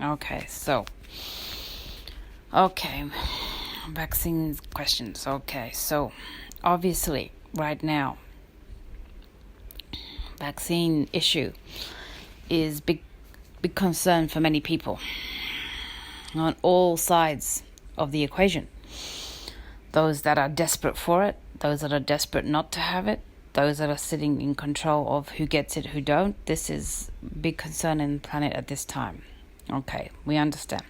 Okay. So, vaccines questions. Okay, so obviously, right now, vaccine issue is big concern for many people on all sides of the equation. Those that are desperate for it, those that are desperate not to have it, those that are sitting in control of who gets it, who don't. This is big concern in the planet at this time. Okay, we understand.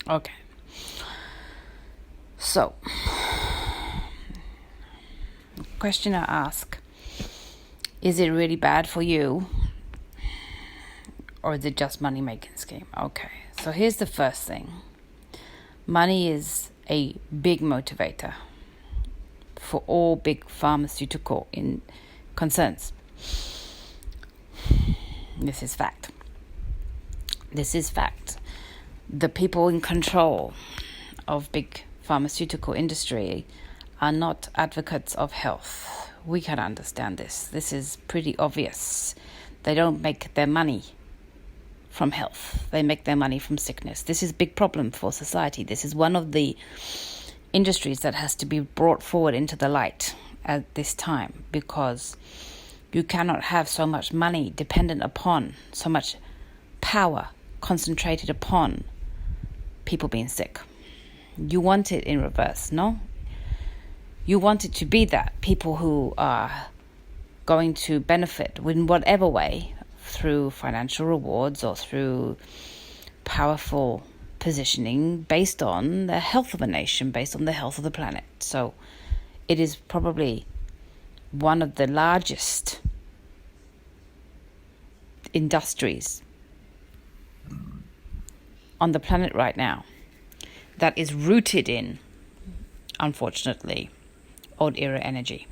Okay. So, question I ask, is it really bad for you, or is it just money-making scheme? Okay, so here's the first thing. Money is a big motivator for all big pharmaceutical concerns. This is fact. The people in control of big pharmaceutical industry are not advocates of health. We can understand this. This is pretty obvious. They don't make their money from health. They make their money from sickness. This is a big problem for society. This is one of the industries that has to be brought forward into the light at this time, because you cannot have so much money dependent upon, so much power concentrated upon people being sick. You want it in reverse, no? You want it to be that people who are going to benefit in whatever way, through financial rewards or through powerful positioning based on the health of a nation, based on the health of the planet. So it is probably one of the largest industries on the planet right now that is rooted in, unfortunately, old era energy.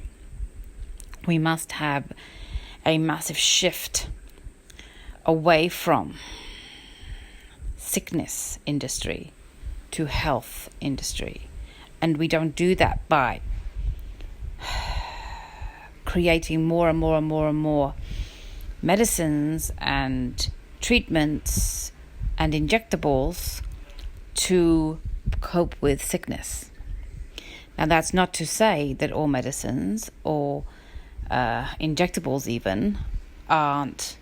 We must have a massive shift away from sickness industry to health industry. And we don't do that by creating more and more medicines and treatments and injectables to cope with sickness. Now, that's not to say that all medicines or injectables even aren't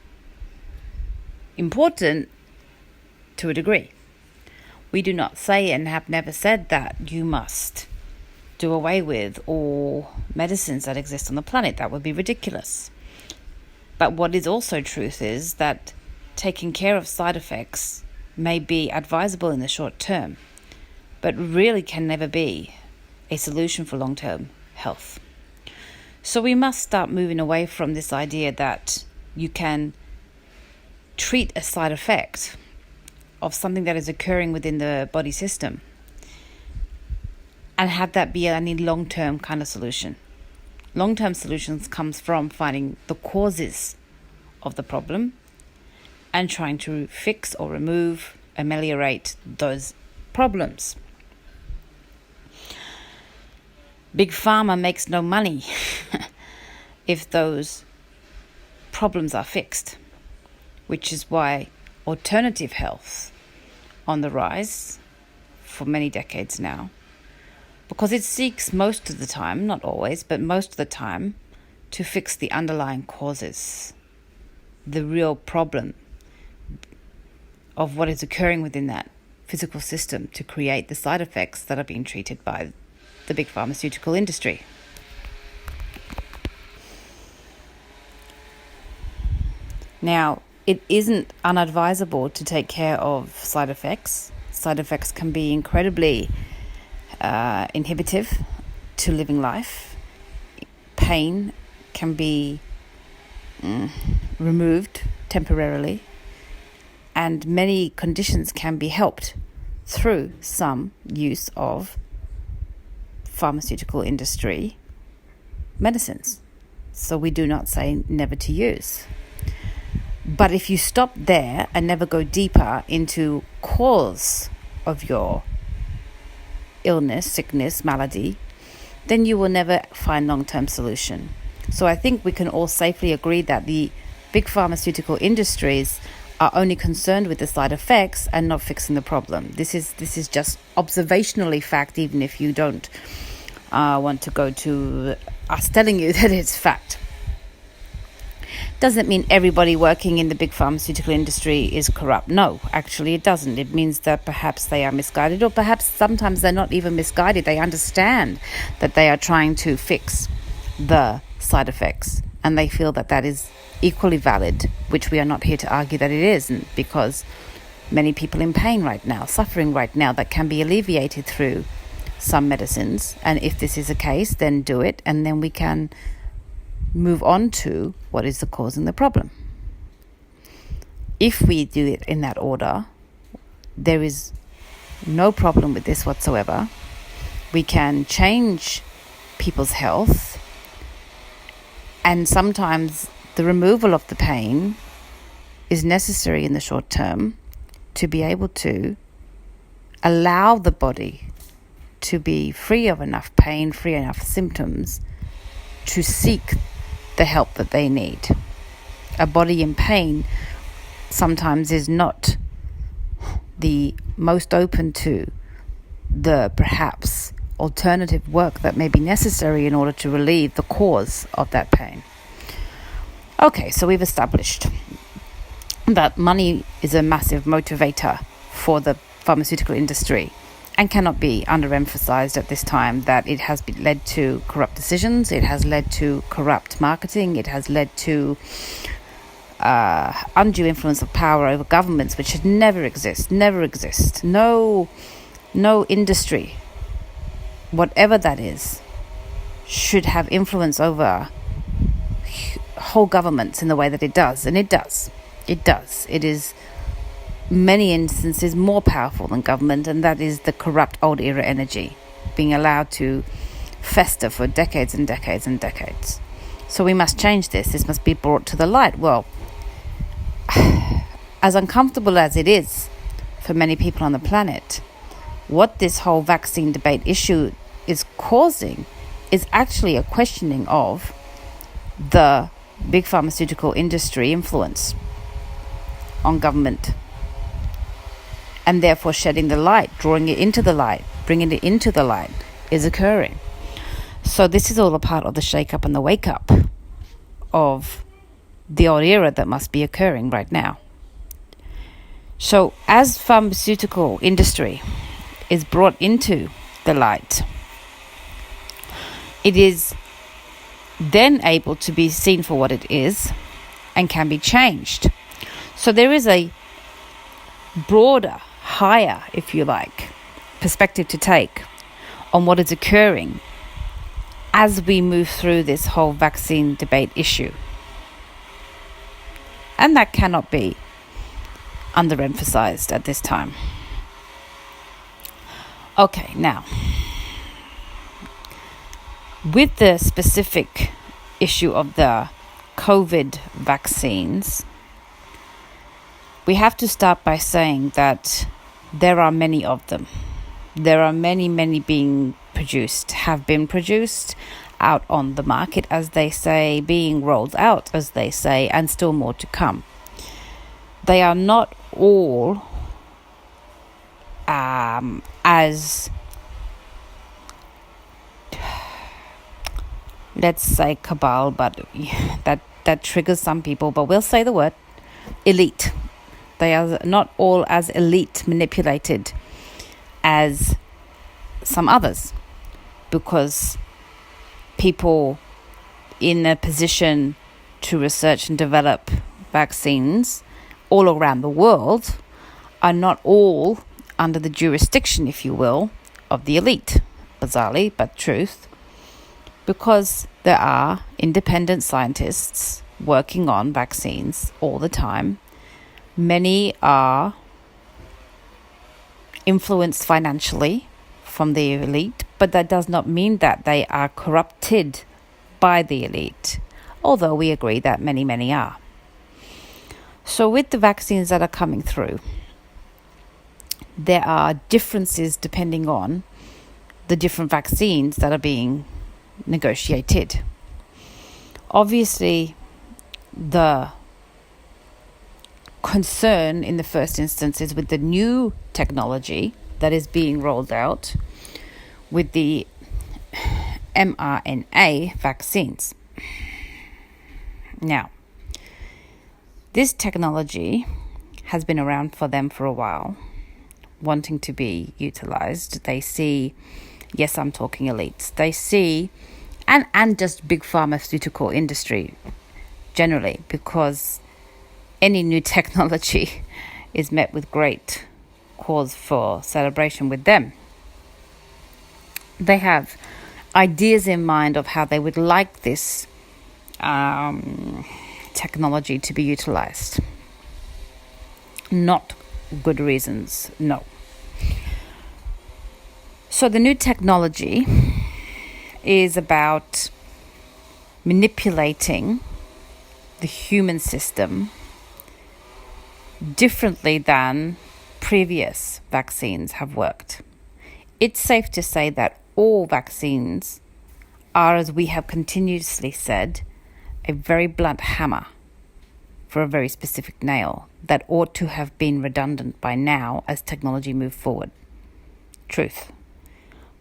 important to a degree. We do not say and have never said that you must do away with all medicines that exist on the planet. That would be ridiculous. But what is also truth is that taking care of side effects may be advisable in the short term, but really can never be a solution for long-term health. So we must start moving away from this idea that you can treat a side effect of something that is occurring within the body system and have that be any long-term kind of solution. Long-term solutions comes from finding the causes of the problem and trying to fix or remove, ameliorate those problems. Big Pharma makes no money if those problems are fixed, which is why alternative health on the rise for many decades now, because it seeks most of the time, not always, but most of the time, to fix the underlying causes, the real problem of what is occurring within that physical system to create the side effects that are being treated by the big pharmaceutical industry. Now, it isn't unadvisable to take care of side effects. Side effects can be incredibly inhibitive to living life. Pain can be removed temporarily, and many conditions can be helped through some use of pharmaceutical industry medicines. So we do not say never to use. But if you stop there and never go deeper into cause of your illness, sickness, malady, then you will never find long-term solution. So I think we can all safely agree that the big pharmaceutical industries are only concerned with the side effects and not fixing the problem. This is just observationally fact, even if you don't want to go to us telling you that it's fact. Doesn't mean everybody working in the big pharmaceutical industry is corrupt. No, actually it doesn't. It means that perhaps they are misguided, or perhaps sometimes they're not even misguided. They understand that they are trying to fix the side effects, and they feel that that is equally valid, which we are not here to argue that it isn't, because many people in pain right now, suffering right now, that can be alleviated through some medicines. And if this is the case, then do it, and then we can move on to what is the causing the problem. If we do it in that order, there is no problem with this whatsoever. We can change people's health, and sometimes the removal of the pain is necessary in the short term to be able to allow the body to be free of enough pain, free enough symptoms to seek the help that they need. A body in pain sometimes is not the most open to the perhaps alternative work that may be necessary in order to relieve the cause of that pain. Okay, so we've established that money is a massive motivator for the pharmaceutical industry, and cannot be underemphasized at this time, that it has led to corrupt decisions, it has led to corrupt marketing, it has led to undue influence of power over governments, which should never exist. No industry, whatever that is, should have influence over whole governments in the way that it does. And it does. It is many instances more powerful than government, and that is the corrupt old era energy being allowed to fester for decades and decades and decades. So we must change this. This must be brought to the light. Well, as uncomfortable as it is for many people on the planet, what this whole vaccine debate issue is causing is actually a questioning of the big pharmaceutical industry influence on government, and therefore shedding the light, drawing it into the light, bringing it into the light is occurring. So this is all a part of the shake-up and the wake-up of the old era that must be occurring right now. So as pharmaceutical industry is brought into the light, it is then able to be seen for what it is and can be changed. So there is a broader, higher, if you like, perspective to take on what is occurring as we move through this whole vaccine debate issue. And that cannot be underemphasized at this time. Okay, now, with the specific issue of the COVID vaccines, we have to start by saying that there are many of them. There are many being produced, have been produced, out on the market, as they say, being rolled out, as they say, and still more to come. They are not all as, let's say, cabal, but that triggers some people, but we'll say the word elite. They are not all as elite manipulated as some others, because people in a position to research and develop vaccines all around the world are not all under the jurisdiction, if you will, of the elite, bizarrely, but truth, because there are independent scientists working on vaccines all the time. Many are influenced financially from the elite, but that does not mean that they are corrupted by the elite, although we agree that many are. So with the vaccines that are coming through, there are differences depending on the different vaccines that are being negotiated. Obviously, the concern in the first instance is with the new technology that is being rolled out with the mRNA vaccines. Now, this technology has been around for them for a while, wanting to be utilized. They see, yes, I'm talking elites, they see, and just big pharmaceutical industry generally, because any new technology is met with great cause for celebration with them. They have ideas in mind of how they would like this technology to be utilized. Not good reasons, no. So the new technology is about manipulating the human system differently than previous vaccines have worked. It's safe to say that all vaccines are, as we have continuously said, a very blunt hammer for a very specific nail that ought to have been redundant by now as technology moved forward. Truth.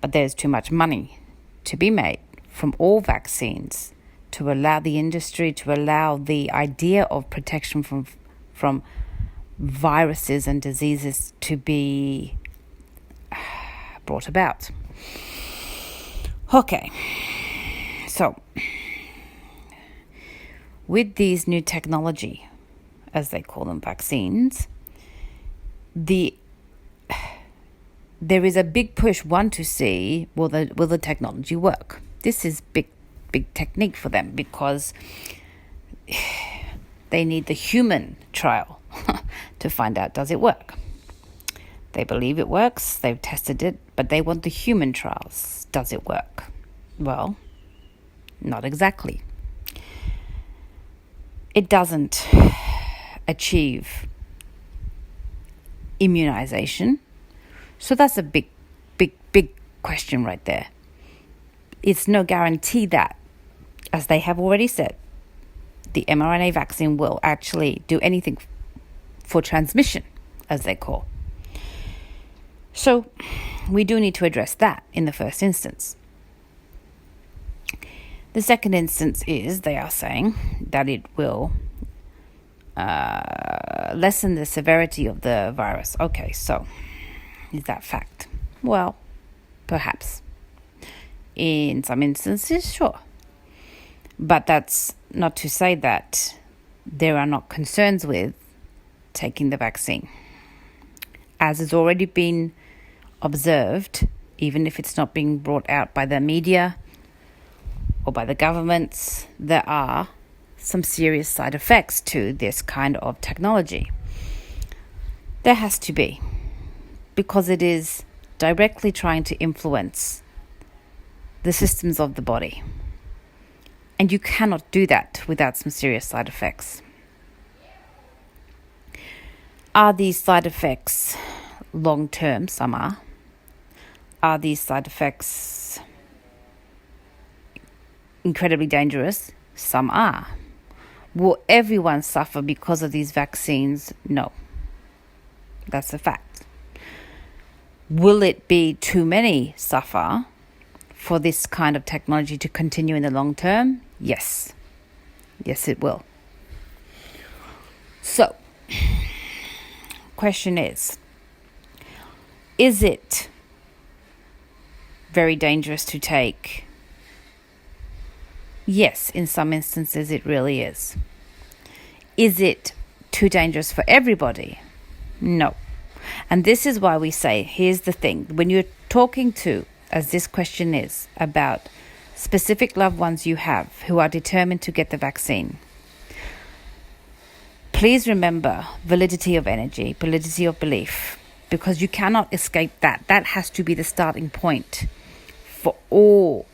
But there's too much money to be made from all vaccines to allow the industry, to allow the idea of protection from viruses and diseases to be brought about. Okay, so with these new technology, as they call them, vaccines, there is a big push, one, to see will the technology work. This is big technique for them, because they need the human trial to find out, does it work? They believe it works, they've tested it, but they want the human trials. Does it work? Well, not exactly. It doesn't achieve immunization. So that's a big question right there. It's no guarantee that, as they have already said, the mRNA vaccine will actually do anything for transmission, as they call. So we do need to address that in the first instance. The second instance is they are saying that it will lessen the severity of the virus. Okay, so is that fact? Well, perhaps. In some instances, sure. But that's not to say that there are not concerns with taking the vaccine. As has already been observed, even if it's not being brought out by the media or by the governments, there are some serious side effects to this kind of technology. There has to be, because it is directly trying to influence the systems of the body. And you cannot do that without some serious side effects. Are these side effects long-term? Some are. Are these side effects incredibly dangerous? Some are. Will everyone suffer because of these vaccines? No. That's a fact. Will it be too many suffer for this kind of technology to continue in the long term? Yes. Yes, it will. So, question is it very dangerous to take? Yes, in some instances it really is. Is it too dangerous for everybody? No. And this is why we say, here's the thing, when you're talking to, as this question is, about specific loved ones you have who are determined to get the vaccine, please remember validity of energy, validity of belief, because you cannot escape that. That has to be the starting point for all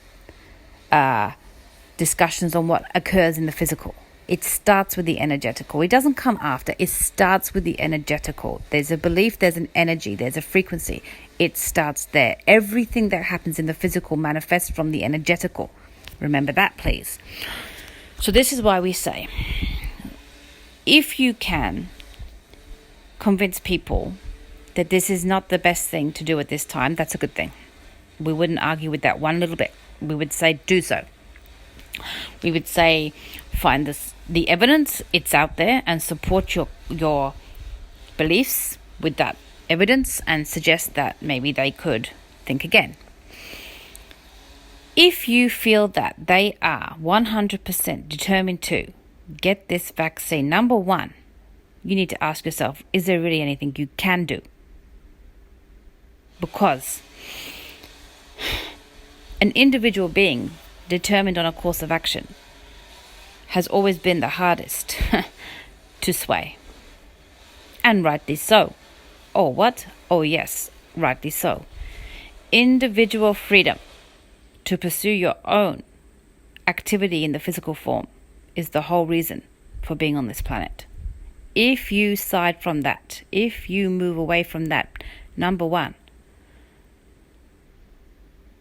discussions on what occurs in the physical. It starts with the energetical. It doesn't come after. It starts with the energetical. There's a belief, there's an energy, there's a frequency. It starts there. Everything that happens in the physical manifests from the energetical. Remember that, please. So this is why we say, if you can convince people that this is not the best thing to do at this time, that's a good thing. We wouldn't argue with that one little bit. We would say do so. We would say find the evidence, it's out there, and support your beliefs with that evidence and suggest that maybe they could think again. If you feel that they are 100% determined to get this vaccine, number one, you need to ask yourself, is there really anything you can do? Because an individual being determined on a course of action has always been the hardest to sway. And rightly so. Oh, what? Oh, yes, rightly so. Individual freedom to pursue your own activity in the physical form is the whole reason for being on this planet. If you side from that, if you move away from that, number one,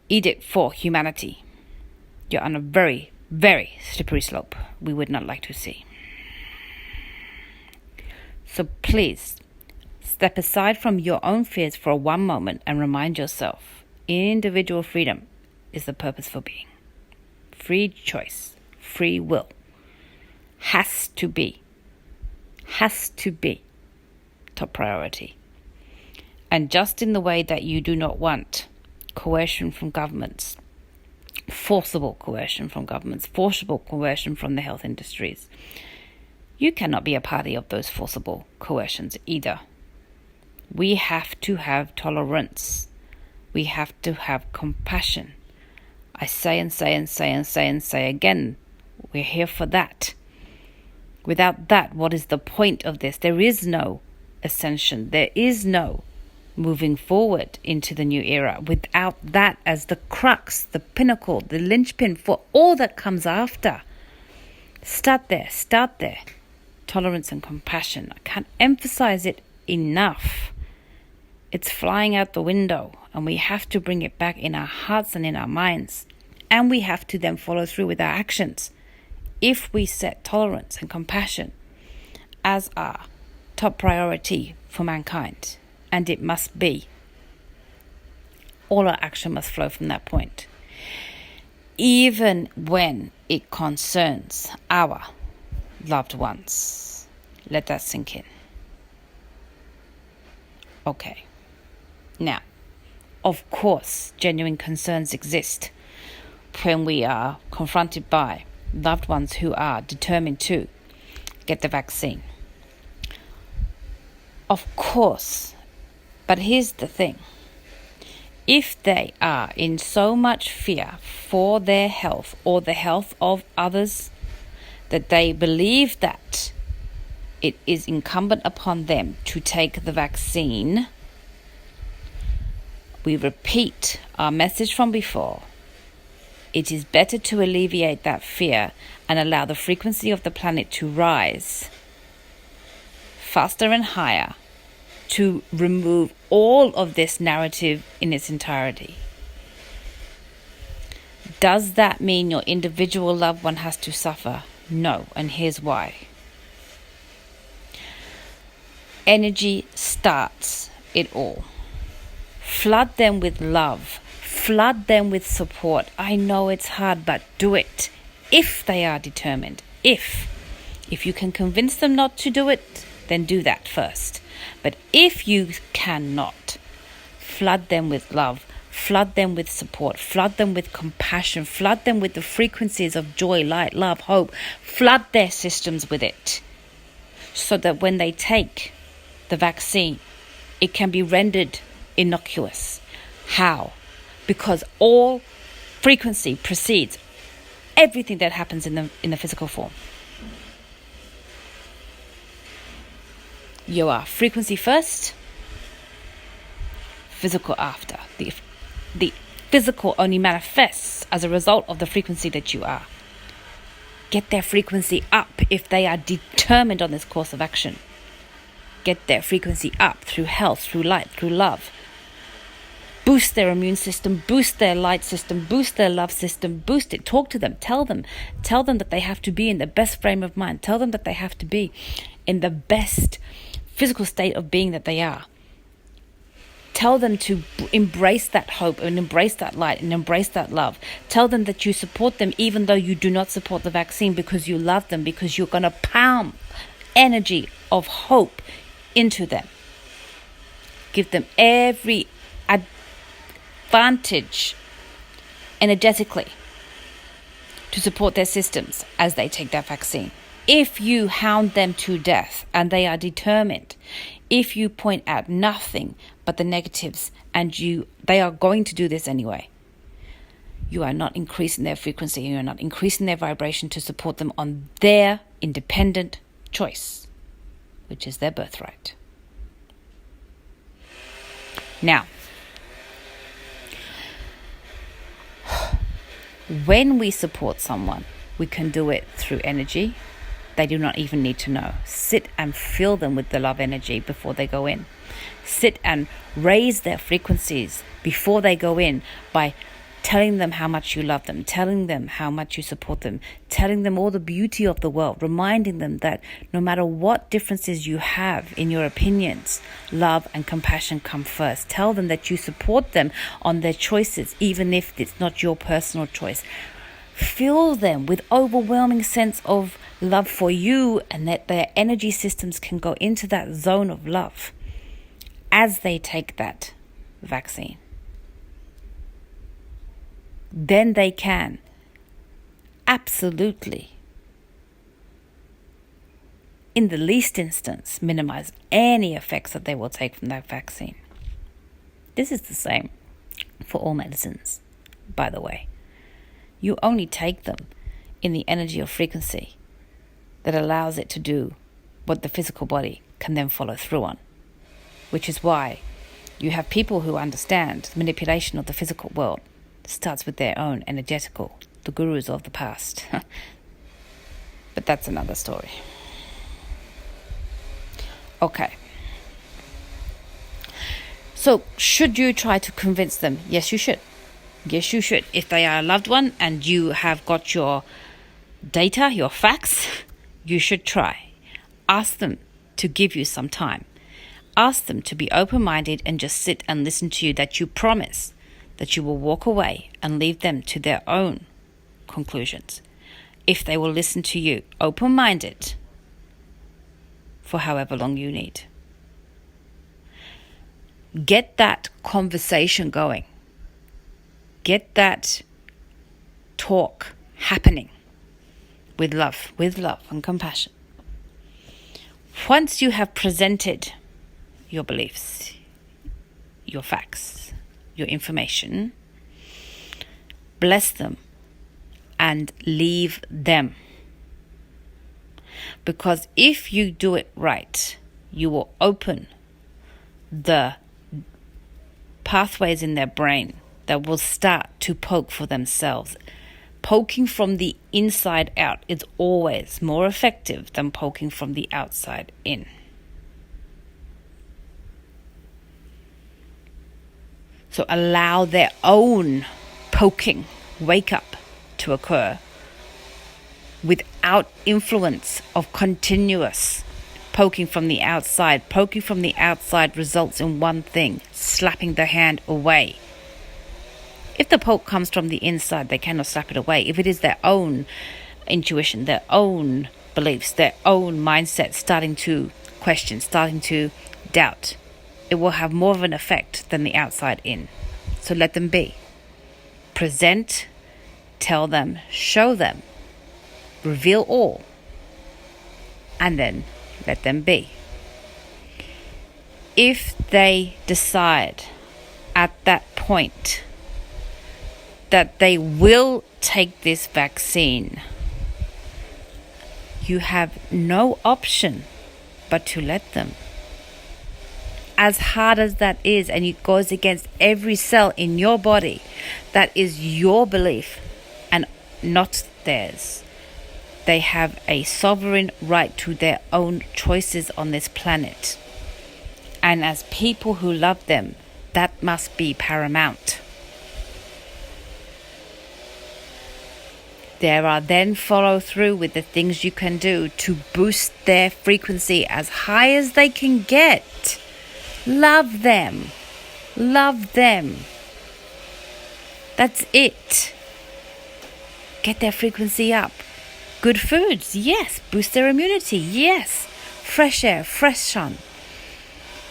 edict for humanity, you're on a very, very slippery slope we would not like to see. So please, step aside from your own fears for one moment and remind yourself, individual freedom is the purpose for being. Free choice, free will, has to be top priority. And just in the way that you do not want coercion from governments, forcible coercion from governments, forcible coercion from the health industries, you cannot be a party of those forcible coercions either. We have to have tolerance. We have to have compassion. I say and say and say and say and say again, we're here for that. Without that, what is the point of this? There is no ascension. There is no moving forward into the new era. Without that as the crux, the pinnacle, the linchpin for all that comes after. Start there. Tolerance and compassion. I can't emphasize it enough. It's flying out the window, and we have to bring it back in our hearts and in our minds. And we have to then follow through with our actions. If we set tolerance and compassion as our top priority for mankind, and it must be, all our action must flow from that point. Even when it concerns our loved ones. Let that sink in. Okay. Now, of course, genuine concerns exist when we are confronted by loved ones who are determined to get the vaccine. Of course. But here's the thing. If they are in so much fear for their health or the health of others that they believe that it is incumbent upon them to take the vaccine, we repeat our message from before. It is better to alleviate that fear and allow the frequency of the planet to rise faster and higher to remove all of this narrative in its entirety. Does that mean your individual loved one has to suffer? No, and here's why. Energy starts it all. Flood them with love. Flood them with support. I know it's hard, but do it. If they are determined. If you can convince them not to do it, then do that first. But if you cannot, flood them with love. Flood them with support. Flood them with compassion. Flood them with the frequencies of joy, light, love, hope. Flood their systems with it. So that when they take the vaccine, it can be rendered innocuous. How? Because all frequency precedes everything that happens in the physical form. You are frequency first, physical after. The physical only manifests as a result of the frequency that you are. Get their frequency up if they are determined on this course of action. Get their frequency up through health, through light, through love. Boost their immune system, boost their light system, boost their love system, boost it. Talk to them, tell them that they have to be in the best frame of mind. Tell them that they have to be in the best physical state of being that they are. Tell them to embrace that hope and embrace that light and embrace that love. Tell them that you support them even though you do not support the vaccine, because you love them, because you're going to pound energy of hope into them. Give them every advantage energetically to support their systems as they take that vaccine. If you hound them to death and they are determined, if you point out nothing but the negatives and they are going to do this anyway, you are not increasing their frequency, you are not increasing their vibration to support them on their independent choice, which is their birthright. Now, when we support someone, we can do it through energy. They do not even need to know. Sit and fill them with the love energy before they go in. Sit and raise their frequencies before they go in by telling them how much you love them, telling them how much you support them, telling them all the beauty of the world, reminding them that no matter what differences you have in your opinions, love and compassion come first. Tell them that you support them on their choices, even if it's not your personal choice. Fill them with overwhelming sense of love for you, and that their energy systems can go into that zone of love as they take that vaccine. Then they can absolutely, in the least instance, minimize any effects that they will take from that vaccine. This is the same for all medicines, by the way. You only take them in the energy or frequency that allows it to do what the physical body can then follow through on, which is why you have people who understand the manipulation of the physical world. It starts with their own energetical, the gurus of the past. But that's another story. Okay. So, should you try to convince them? Yes, you should. Yes, you should. If they are a loved one and you have got your data, your facts, you should try. Ask them to give you some time. Ask them to be open-minded and just sit and listen to you, that you promise that you will walk away and leave them to their own conclusions. If they will listen to you, open-minded, for however long you need. Get that conversation going. Get that talk happening with love and compassion. Once you have presented your beliefs, your facts, your information, bless them and leave them. Because if you do it right, you will open the pathways in their brain that will start to poke for themselves. Poking from the inside out is always more effective than poking from the outside in. So allow their own poking, wake up to occur without influence of continuous poking from the outside. Poking from the outside results in one thing: slapping the hand away. If the poke comes from the inside, they cannot slap it away. If it is their own intuition, their own beliefs, their own mindset starting to question, starting to doubt, it will have more of an effect than the outside in. So let them be. Present, tell them, show them, reveal all, and then let them be. If they decide at that point that they will take this vaccine, you have no option but to let them. As hard as that is, and it goes against every cell in your body, that is your belief and not theirs. They have a sovereign right to their own choices on this planet. And as people who love them, that must be paramount. There are then follow through with the things you can do to boost their frequency as high as they can get. Love them. Love them. That's it. Get their frequency up. Good foods, yes. Boost their immunity, yes. Fresh air, fresh sun.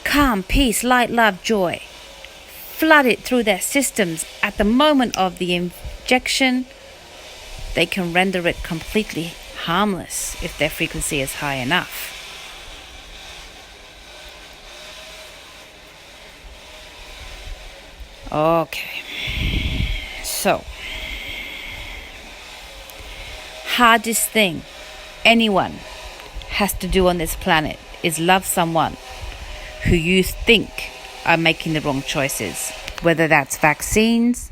Calm, peace, light, love, joy. Flood it through their systems. At the moment of the injection, they can render it completely harmless if their frequency is high enough. Okay. So, hardest thing anyone has to do on this planet is love someone who you think are making the wrong choices, whether that's vaccines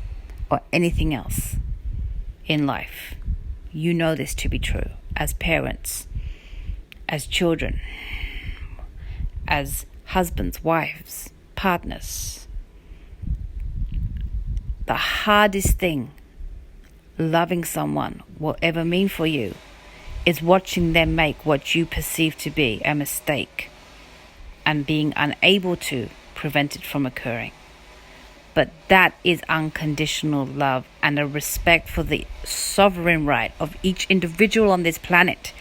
or anything else in life. You know this to be true as parents, as children, as husbands, wives, partners. The hardest thing loving someone will ever mean for you is watching them make what you perceive to be a mistake and being unable to prevent it from occurring. But that is unconditional love and a respect for the sovereign right of each individual on this planet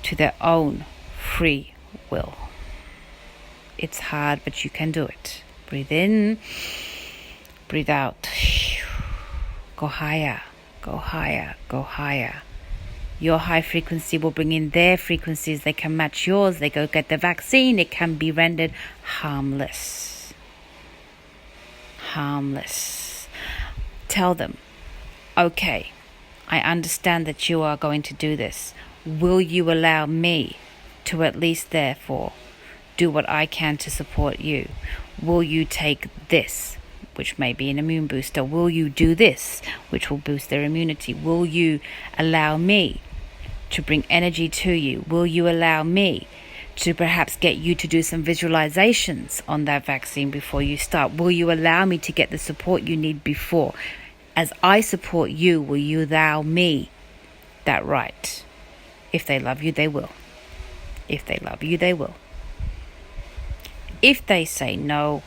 to their own free will. It's hard, but you can do it. Breathe in, breathe out. Go higher, go higher, go higher. Your high frequency will bring in their frequencies. They can match yours. They go get the vaccine. It can be rendered harmless. Harmless. Tell them, okay, I understand that you are going to do this. Will you allow me to at least therefore do what I can to support you? Will you take this, which may be an immune booster? Will you do this, which will boost their immunity? Will you allow me to bring energy to you? Will you allow me to perhaps get you to do some visualizations on that vaccine before you start? Will you allow me to get the support you need before? As I support you, will you allow me that right? If they love you, they will. If they love you, they will. If they say no,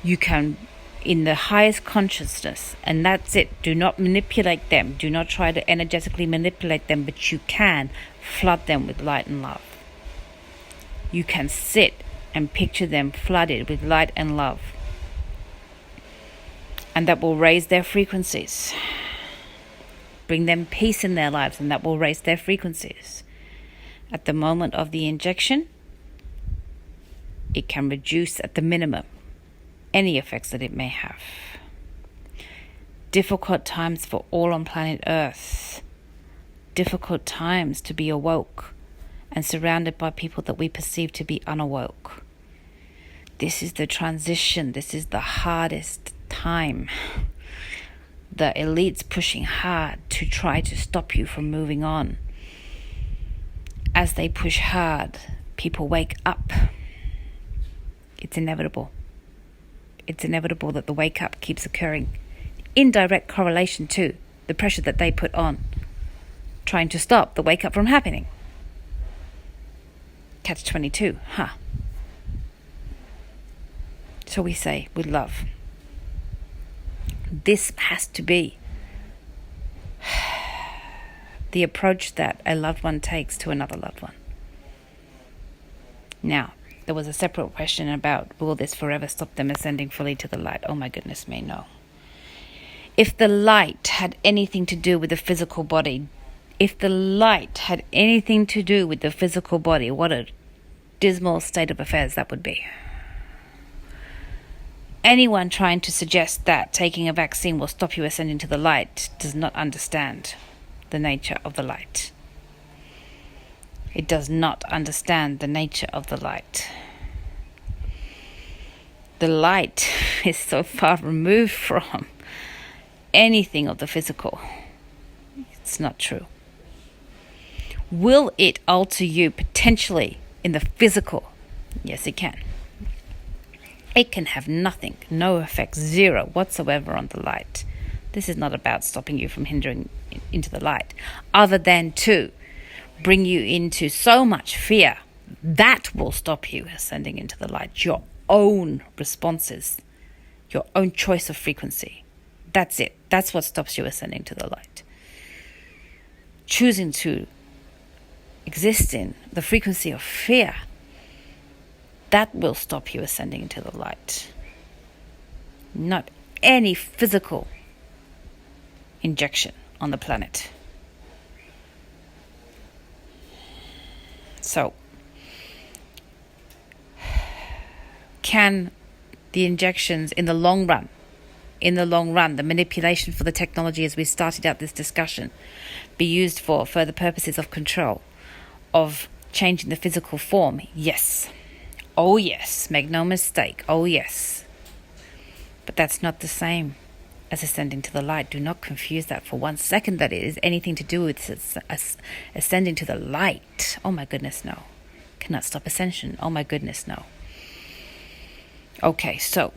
you can, in the highest consciousness, and that's it. Do not manipulate them. Do not try to energetically manipulate them, but you can flood them with light and love. You can sit and picture them flooded with light and love. And that will raise their frequencies. Bring them peace in their lives, and that will raise their frequencies. At the moment of the injection, it can reduce at the minimum any effects that it may have. Difficult times for all on planet Earth. Difficult times to be awoke and surrounded by people that we perceive to be unawoke. This is the transition. This is the hardest time. The elites pushing hard to try to stop you from moving on. As they push hard, people wake up. It's inevitable. It's inevitable that the wake up keeps occurring. In direct correlation to the pressure that they put on, trying to stop the wake up from happening. Catch-22, huh? So we say with love, this has to be the approach that a loved one takes to another loved one. Now, there was a separate question about, will this forever stop them ascending fully to the light? Oh my goodness me, no. If the light had anything to do with the physical body, what a dismal state of affairs that would be. Anyone trying to suggest that taking a vaccine will stop you ascending to the light does not understand the nature of the light. It does not understand the nature of the light. The light is so far removed from anything of the physical. It's not true. Will it alter you potentially in the physical? Yes, it can. It can have nothing, no effect, zero whatsoever on the light. This is not about stopping you from hindering into the light, other than to bring you into so much fear. That will stop you ascending into the light. Your own responses, your own choice of frequency. That's it. That's what stops you ascending to the light. Choosing to exist in the frequency of fear, that will stop you ascending into the light. Not any physical injection on the planet. So, can the injections in the long run, the manipulation for the technology as we started out this discussion, be used for further purposes of control, of changing the physical form? Yes. Oh yes, make no mistake, oh yes. But that's not the same as ascending to the light. Do not confuse that for 1 second that it is anything to do with ascending to the light. Oh my goodness, no. Cannot stop ascension. Oh my goodness, no. Okay, so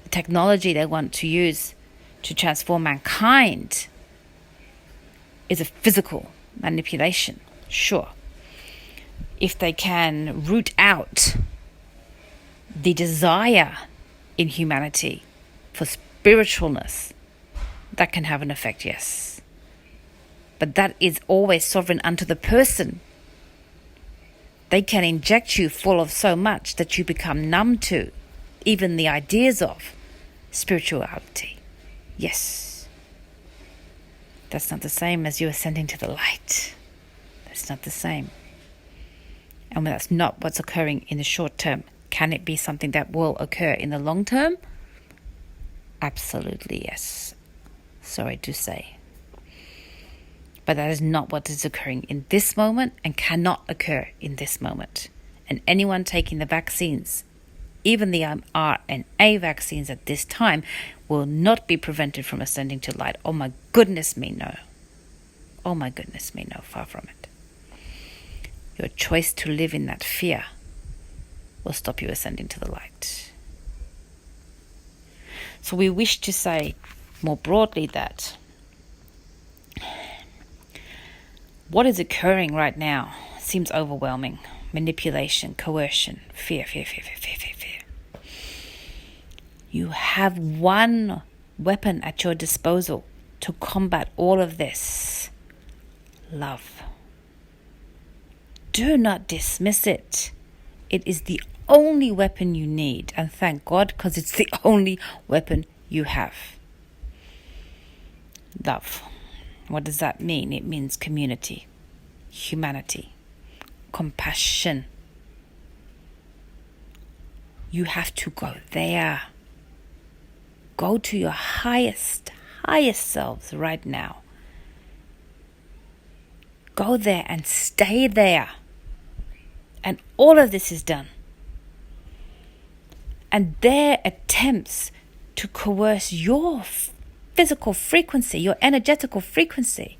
the technology they want to use to transform mankind is a physical manipulation, sure. If they can root out the desire in humanity for spiritualness, that can have an effect, yes. But that is always sovereign unto the person. They can inject you full of so much that you become numb to even the ideas of spirituality. Yes. That's not the same as you ascending to the light. That's not the same. And that's not what's occurring in the short term. Can it be something that will occur in the long term? Absolutely, yes. Sorry to say. But that is not what is occurring in this moment and cannot occur in this moment. And anyone taking the vaccines, even the RNA vaccines at this time, will not be prevented from ascending to light. Oh my goodness me, no. Oh my goodness me, no, far from it. Your choice to live in that fear will stop you ascending to the light. So we wish to say more broadly that what is occurring right now seems overwhelming. Manipulation, coercion, fear. You have one weapon at your disposal to combat all of this: love. Do not dismiss it. It is the only weapon you need, and thank God, because it's the only weapon you have. Love. What does that mean? It means community, humanity, compassion. You have to go there. Go to your highest selves right now. Go there and stay there. And all of this is done. And their attempts to coerce your physical frequency, your energetical frequency,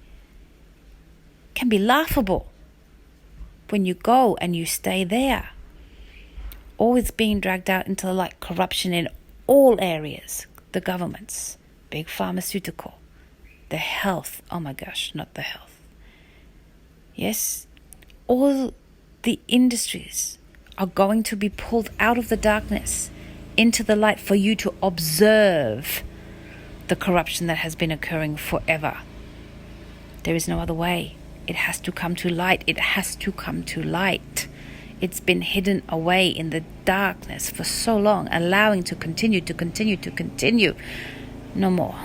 can be laughable when you go and you stay there. Always being dragged out into the light. Corruption in all areas. The governments, big pharmaceutical, the health. Oh my gosh, not the health. Yes, all the industries are going to be pulled out of the darkness into the light for you to observe the corruption that has been occurring forever. There is no other way. It has to come to light. It has to come to light. It's been hidden away in the darkness for so long, allowing to continue. No more.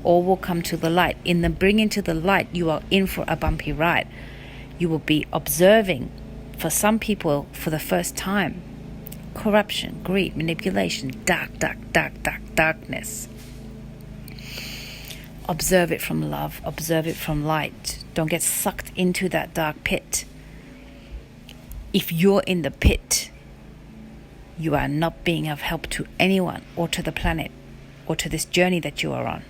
All will come to the light. In the bringing to the light, you are in for a bumpy ride. You will be observing, for some people, for the first time, corruption, greed, manipulation, darkness. Observe it from love. Observe it from light. Don't get sucked into that dark pit. If you're in the pit, you are not being of help to anyone or to the planet or to this journey that you are on.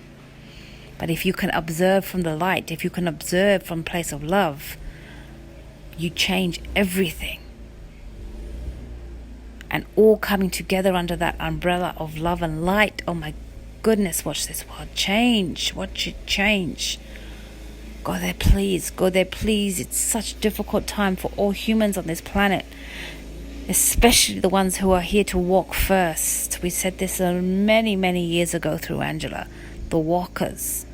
But if you can observe from the light, if you can observe from a place of love, you change everything. And all coming together under that umbrella of love and light. Oh my goodness, watch this world change. Watch it change. Go there, please. Go there, please. It's such a difficult time for all humans on this planet, especially the ones who are here to walk first. We said this many, many years ago through Angela. The walkers.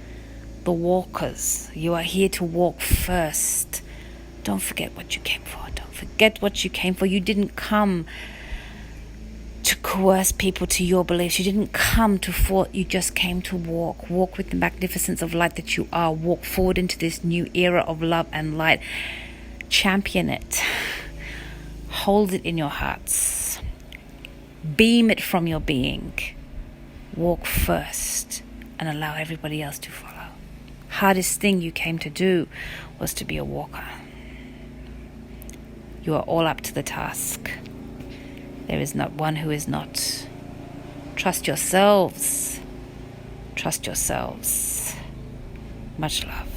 The walkers. You are here to walk first. Don't forget what you came for. Don't forget what you came for. You didn't come to coerce people to your beliefs. You didn't come to fought. You just came to walk. Walk with the magnificence of light that you are. Walk forward into this new era of love and light. Champion it. Hold it in your hearts. Beam it from your being. Walk first and allow everybody else to follow. Hardest thing you came to do was to be a walker. You are all up to the task. There is not one who is not. Trust yourselves. Trust yourselves. Much love.